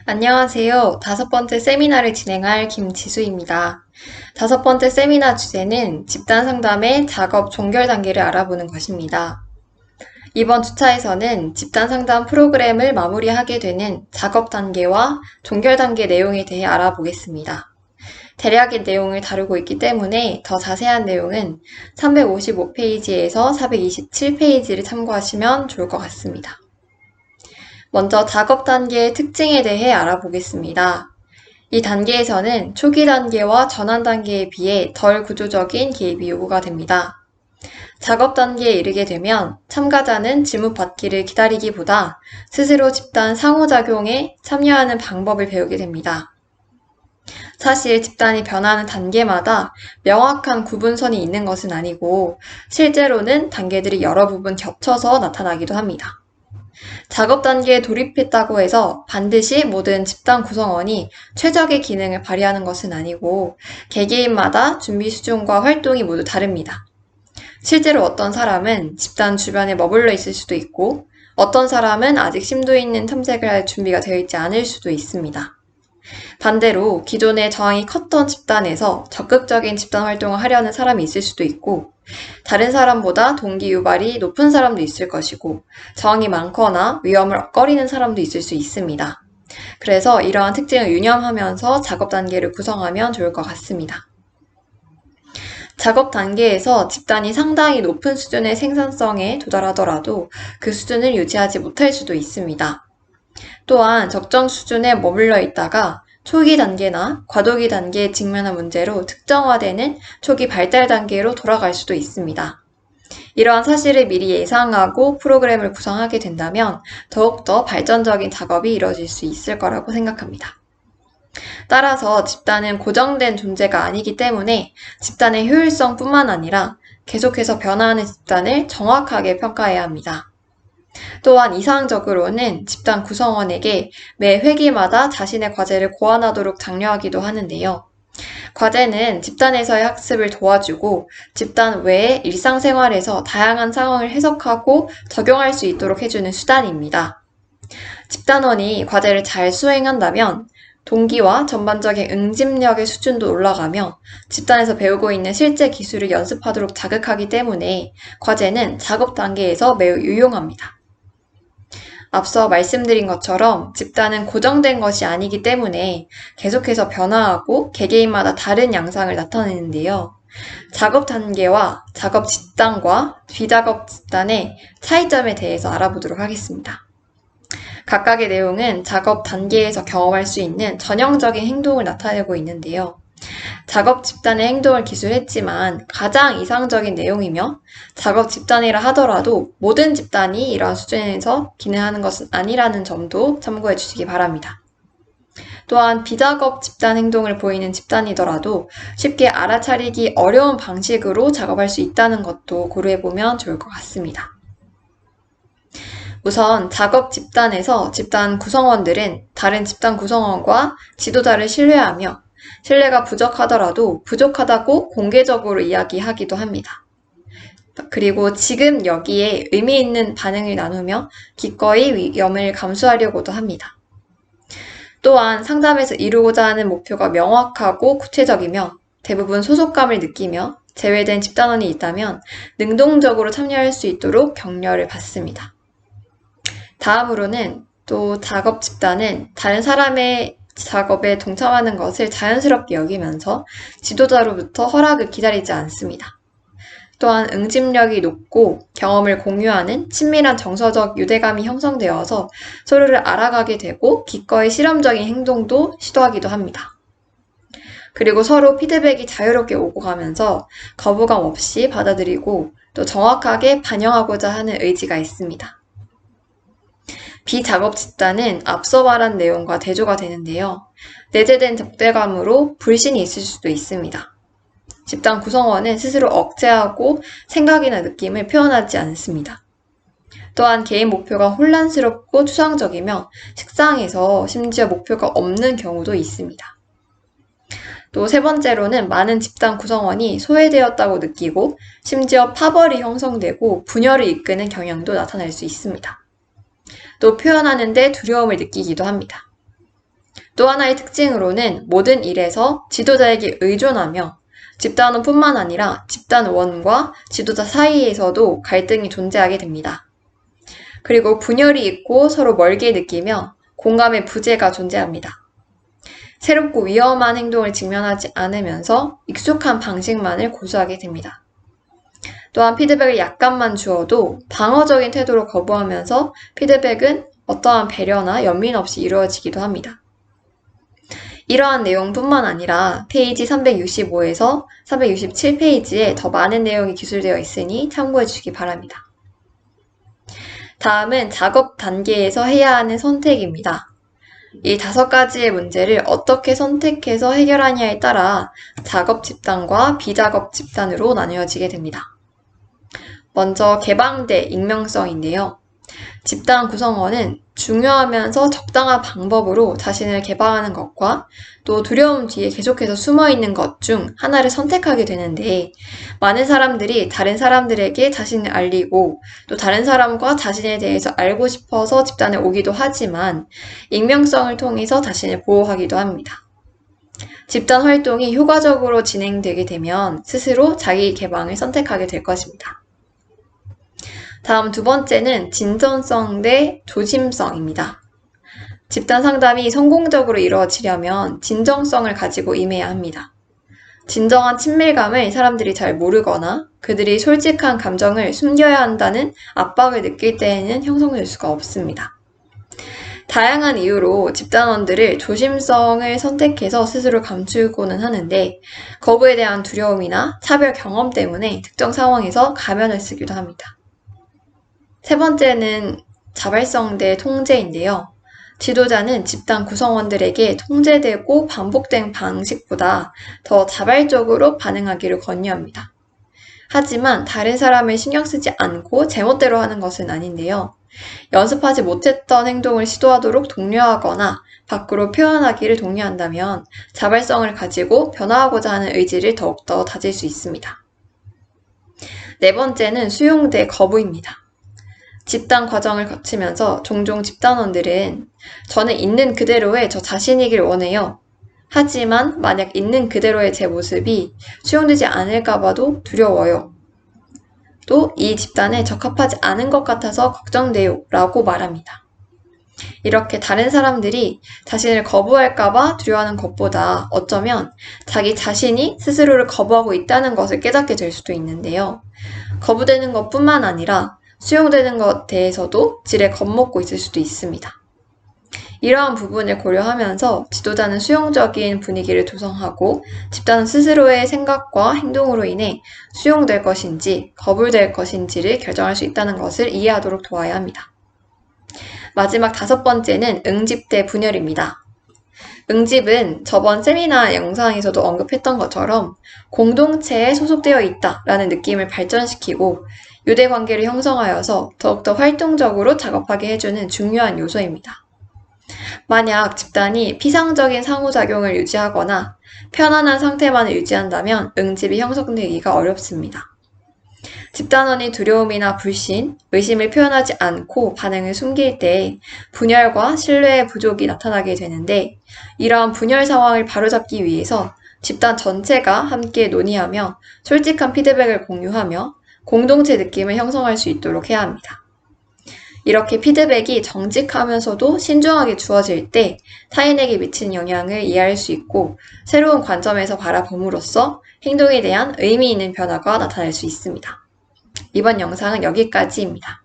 안녕하세요. 5번째 세미나를 진행할 김지수입니다. 5번째 세미나 주제는 집단 상담의 작업 종결 단계를 알아보는 것입니다. 이번 주차에서는 집단 상담 프로그램을 마무리하게 되는 작업 단계와 종결 단계 내용에 대해 알아보겠습니다. 대략의 내용을 다루고 있기 때문에 더 자세한 내용은 355페이지에서 427페이지를 참고하시면 좋을 것 같습니다. 먼저 작업 단계의 특징에 대해 알아보겠습니다. 이 단계에서는 초기 단계와 전환 단계에 비해 덜 구조적인 개입이 요구가 됩니다. 작업 단계에 이르게 되면 참가자는 지문 받기를 기다리기보다 스스로 집단 상호작용에 참여하는 방법을 배우게 됩니다. 사실 집단이 변하는 단계마다 명확한 구분선이 있는 것은 아니고 실제로는 단계들이 여러 부분 겹쳐서 나타나기도 합니다. 작업 단계에 돌입했다고 해서 반드시 모든 집단 구성원이 최적의 기능을 발휘하는 것은 아니고 개개인마다 준비 수준과 활동이 모두 다릅니다. 실제로 어떤 사람은 집단 주변에 머물러 있을 수도 있고 어떤 사람은 아직 심도 있는 탐색을 할 준비가 되어 있지 않을 수도 있습니다. 반대로 기존에 저항이 컸던 집단에서 적극적인 집단 활동을 하려는 사람이 있을 수도 있고 다른 사람보다 동기 유발이 높은 사람도 있을 것이고 저항이 많거나 위험을 꺼리는 사람도 있을 수 있습니다. 그래서 이러한 특징을 유념하면서 작업 단계를 구성하면 좋을 것 같습니다. 작업 단계에서 집단이 상당히 높은 수준의 생산성에 도달하더라도 그 수준을 유지하지 못할 수도 있습니다. 또한 적정 수준에 머물러 있다가 초기 단계나 과도기 단계에 직면한 문제로 특정화되는 초기 발달 단계로 돌아갈 수도 있습니다. 이러한 사실을 미리 예상하고 프로그램을 구성하게 된다면 더욱더 발전적인 작업이 이루어질 수 있을 거라고 생각합니다. 따라서 집단은 고정된 존재가 아니기 때문에 집단의 효율성뿐만 아니라 계속해서 변화하는 집단을 정확하게 평가해야 합니다. 또한 이상적으로는 집단 구성원에게 매 회기마다 자신의 과제를 고안하도록 장려하기도 하는데요. 과제는 집단에서의 학습을 도와주고 집단 외의 일상생활에서 다양한 상황을 해석하고 적용할 수 있도록 해주는 수단입니다. 집단원이 과제를 잘 수행한다면 동기와 전반적인 응집력의 수준도 올라가며 집단에서 배우고 있는 실제 기술을 연습하도록 자극하기 때문에 과제는 작업 단계에서 매우 유용합니다. 앞서 말씀드린 것처럼 집단은 고정된 것이 아니기 때문에 계속해서 변화하고 개개인마다 다른 양상을 나타내는데요. 작업 단계와 작업 집단과 비작업 집단의 차이점에 대해서 알아보도록 하겠습니다. 각각의 내용은 작업 단계에서 경험할 수 있는 전형적인 행동을 나타내고 있는데요. 작업 집단의 행동을 기술했지만 가장 이상적인 내용이며 작업 집단이라 하더라도 모든 집단이 이러한 수준에서 기능하는 것은 아니라는 점도 참고해 주시기 바랍니다. 또한 비작업 집단 행동을 보이는 집단이더라도 쉽게 알아차리기 어려운 방식으로 작업할 수 있다는 것도 고려해보면 좋을 것 같습니다. 우선 작업 집단에서 집단 구성원들은 다른 집단 구성원과 지도자를 신뢰하며 신뢰가 부족하더라도 부족하다고 공개적으로 이야기하기도 합니다. 그리고 지금 여기에 의미 있는 반응을 나누며 기꺼이 위험을 감수하려고도 합니다. 또한 상담에서 이루고자 하는 목표가 명확하고 구체적이며 대부분 소속감을 느끼며 제외된 집단원이 있다면 능동적으로 참여할 수 있도록 격려를 받습니다. 다음으로는 또 작업 집단은 다른 사람의 작업에 동참하는 것을 자연스럽게 여기면서 지도자로부터 허락을 기다리지 않습니다. 또한 응집력이 높고 경험을 공유하는 친밀한 정서적 유대감이 형성되어서 서로를 알아가게 되고 기꺼이 실험적인 행동도 시도하기도 합니다. 그리고 서로 피드백이 자유롭게 오고 가면서 거부감 없이 받아들이고 또 정확하게 반영하고자 하는 의지가 있습니다. 비작업 집단은 앞서 말한 내용과 대조가 되는데요. 내재된 적대감으로 불신이 있을 수도 있습니다. 집단 구성원은 스스로 억제하고 생각이나 느낌을 표현하지 않습니다. 또한 개인 목표가 혼란스럽고 추상적이며 식상해서 심지어 목표가 없는 경우도 있습니다. 또 세 번째로는 많은 집단 구성원이 소외되었다고 느끼고 심지어 파벌이 형성되고 분열을 이끄는 경향도 나타날 수 있습니다. 또 표현하는데 두려움을 느끼기도 합니다. 또 하나의 특징으로는 모든 일에서 지도자에게 의존하며 집단원뿐만 아니라 집단원과 지도자 사이에서도 갈등이 존재하게 됩니다. 그리고 분열이 있고 서로 멀게 느끼며 공감의 부재가 존재합니다. 새롭고 위험한 행동을 직면하지 않으면서 익숙한 방식만을 고수하게 됩니다. 또한 피드백을 약간만 주어도 방어적인 태도로 거부하면서 피드백은 어떠한 배려나 연민 없이 이루어지기도 합니다. 이러한 내용뿐만 아니라 페이지 365에서 367페이지에 더 많은 내용이 기술되어 있으니 참고해 주시기 바랍니다. 다음은 작업 단계에서 해야 하는 선택입니다. 이 5가지의 문제를 어떻게 선택해서 해결하냐에 따라 작업 집단과 비작업 집단으로 나뉘어지게 됩니다. 먼저 개방대 익명성인데요. 집단 구성원은 중요하면서 적당한 방법으로 자신을 개방하는 것과 또 두려움 뒤에 계속해서 숨어있는 것 중 하나를 선택하게 되는데, 많은 사람들이 다른 사람들에게 자신을 알리고 또 다른 사람과 자신에 대해서 알고 싶어서 집단에 오기도 하지만 익명성을 통해서 자신을 보호하기도 합니다. 집단 활동이 효과적으로 진행되게 되면 스스로 자기 개방을 선택하게 될 것입니다. 다음 2번째는 진전성 대 조심성입니다. 집단 상담이 성공적으로 이루어지려면 진정성을 가지고 임해야 합니다. 진정한 친밀감을 사람들이 잘 모르거나 그들이 솔직한 감정을 숨겨야 한다는 압박을 느낄 때에는 형성될 수가 없습니다. 다양한 이유로 집단원들을 조심성을 선택해서 스스로 감추고는 하는데, 거부에 대한 두려움이나 차별 경험 때문에 특정 상황에서 가면을 쓰기도 합니다. 3번째는 자발성 대 통제인데요. 지도자는 집단 구성원들에게 통제되고 반복된 방식보다 더 자발적으로 반응하기를 권유합니다. 하지만 다른 사람을 신경 쓰지 않고 제멋대로 하는 것은 아닌데요. 연습하지 못했던 행동을 시도하도록 독려하거나 밖으로 표현하기를 독려한다면 자발성을 가지고 변화하고자 하는 의지를 더욱더 다질 수 있습니다. 4번째는 수용 대 거부입니다. 집단 과정을 거치면서 종종 집단원들은 저는 있는 그대로의 저 자신이길 원해요. 하지만 만약 있는 그대로의 제 모습이 수용되지 않을까 봐도 두려워요. 또 이 집단에 적합하지 않은 것 같아서 걱정돼요 라고 말합니다. 이렇게 다른 사람들이 자신을 거부할까 봐 두려워하는 것보다 어쩌면 자기 자신이 스스로를 거부하고 있다는 것을 깨닫게 될 수도 있는데요. 거부되는 것뿐만 아니라 수용되는 것에 대해서도 지레 겁먹고 있을 수도 있습니다. 이러한 부분을 고려하면서 지도자는 수용적인 분위기를 조성하고 집단은 스스로의 생각과 행동으로 인해 수용될 것인지 거부될 것인지를 결정할 수 있다는 것을 이해하도록 도와야 합니다. 마지막 5번째는 응집 대 분열입니다. 응집은 저번 세미나 영상에서도 언급했던 것처럼 공동체에 소속되어 있다라는 느낌을 발전시키고 유대관계를 형성하여서 더욱더 활동적으로 작업하게 해주는 중요한 요소입니다. 만약 집단이 피상적인 상호작용을 유지하거나 편안한 상태만을 유지한다면 응집이 형성되기가 어렵습니다. 집단원이 두려움이나 불신, 의심을 표현하지 않고 반응을 숨길 때 분열과 신뢰의 부족이 나타나게 되는데, 이러한 분열 상황을 바로잡기 위해서 집단 전체가 함께 논의하며 솔직한 피드백을 공유하며 공동체 느낌을 형성할 수 있도록 해야 합니다. 이렇게 피드백이 정직하면서도 신중하게 주어질 때 타인에게 미치는 영향을 이해할 수 있고 새로운 관점에서 바라봄으로써 행동에 대한 의미 있는 변화가 나타날 수 있습니다. 이번 영상은 여기까지입니다.